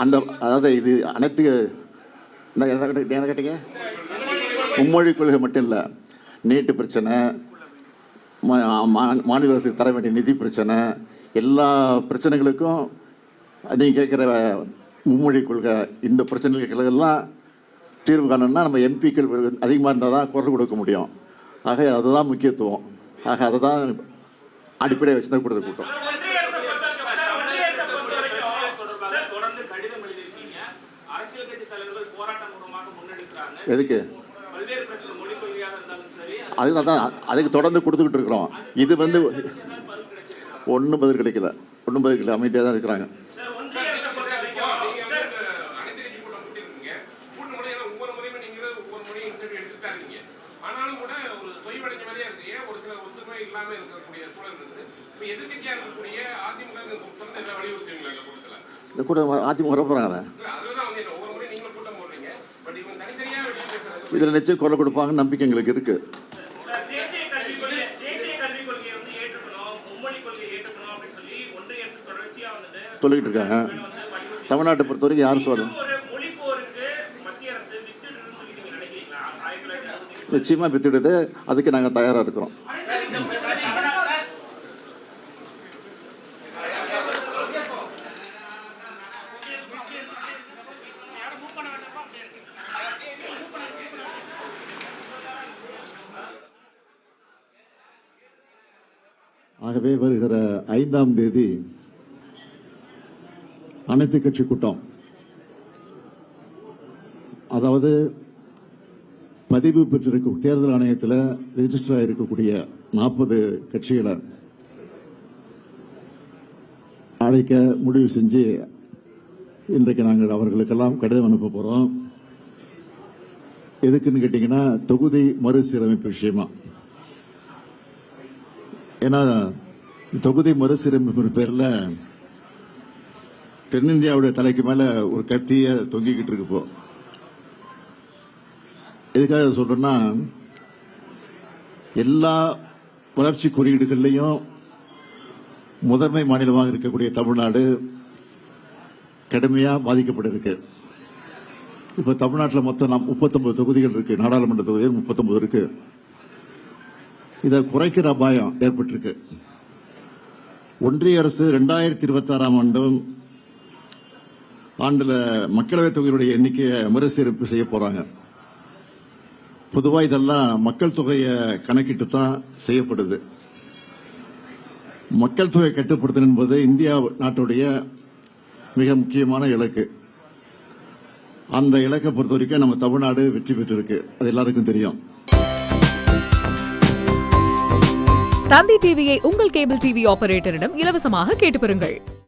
அந்த அதாவது இது அனைத்து என்ன கேட்டீங்க? மும்மொழி கொள்கை மட்டும் இல்லை, நீட்டு பிரச்சனை, மாநில அரசுக்கு தர வேண்டிய நிதி பிரச்சனை, எல்லா பிரச்சனைகளுக்கும் நீங்கள் கேட்குற மும்மொழி கொள்கை, இந்த பிரச்சனைகளுக்கெல்லாம் தீர்வு காணணும்னா நம்ம எம்பிக்கள் அதிகமாக இருந்தால் தான் குரல் கொடுக்க முடியும். ஆக அதுதான் முக்கியத்துவம். ஆக அதை தான் அடிப்படையை வச்சு தான் கொடுத்த கூட்டம். எதுக்கு? அதுதான் அதுக்கு தொடர்ந்து கொடுத்துக்கிட்டு இருக்கிறோம். இது வந்து ஒன்றும் பதில் கிடைக்கல, அமைதியாக தான் இருக்கிறாங்க. கூட அதிமுக வர போறாங்க, இதில் நிச்சயம் குரல் கொடுப்பாங்க, நம்பிக்கை எங்களுக்கு இருக்கு. சொல்லிக்கிட்டு இருக்காங்க. தமிழ்நாட்டை பொறுத்த வரைக்கும் யாரும் சொல்லணும், நிச்சயமா வித்துடுது. அதுக்கு நாங்கள் தயாராக இருக்கிறோம். ஆகவே வருகிற 5ஆம் தேதி அனைத்து கட்சி கூட்டம், அதாவது பதிவு பெற்றிருக்கும் தேர்தல் ஆணையத்தில் ரெஜிஸ்டர் ஆகிருக்கக்கூடிய 40 கட்சிகளை அழைக்க முடிவு செஞ்சு இன்றைக்கு நாங்கள் அவர்களுக்கெல்லாம் கடிதம் அனுப்ப போறோம். எதுக்குன்னு கேட்டீங்கன்னா, தொகுதி மறுசீரமைப்பு விஷயமா. ஏன்னா தொகுதி மறுசீரமைப்பு பேர்ல தென்னிந்தியாவுடைய தலைக்கு மேல ஒரு கத்திய தொங்கிக்கிட்டு இருக்கு. இப்போ எதுக்காக சொல்றேன்னா, எல்லா வளர்ச்சி குறியீடுகள்லையும் முதன்மை மாநிலமாக இருக்கக்கூடிய தமிழ்நாடு கடுமையா பாதிக்கப்பட்டிருக்கு. இப்ப தமிழ்நாட்டில் மொத்தம் 39 தொகுதிகள் இருக்கு, நாடாளுமன்ற தொகுதிகள் 39 இருக்கு. இதை குறைக்கிற அபாயம் ஏற்பட்டிருக்கு. ஒன்றிய அரசு 2026ஆம் ஆண்டுல மக்களவை தொகையுடைய எண்ணிக்கையை மறுசீரமைப்பு செய்ய போறாங்க. பொதுவாக இதெல்லாம் மக்கள் தொகையை கணக்கிட்டு தான் செய்யப்படுது. மக்கள் தொகை கட்டுப்படுத்தல் என்பது இந்தியா நாட்டுடைய மிக முக்கியமான இலக்கு. அந்த இலக்கை பொறுத்த வரைக்கும் நம்ம தமிழ்நாடு வெற்றி பெற்றிருக்கு, அது எல்லாருக்கும் தெரியும். தந்தி டிவியை உங்கள் கேபிள் டிவி ஆபரேட்டரிடம் இலவசமாக கேட்டு பெறுங்கள்.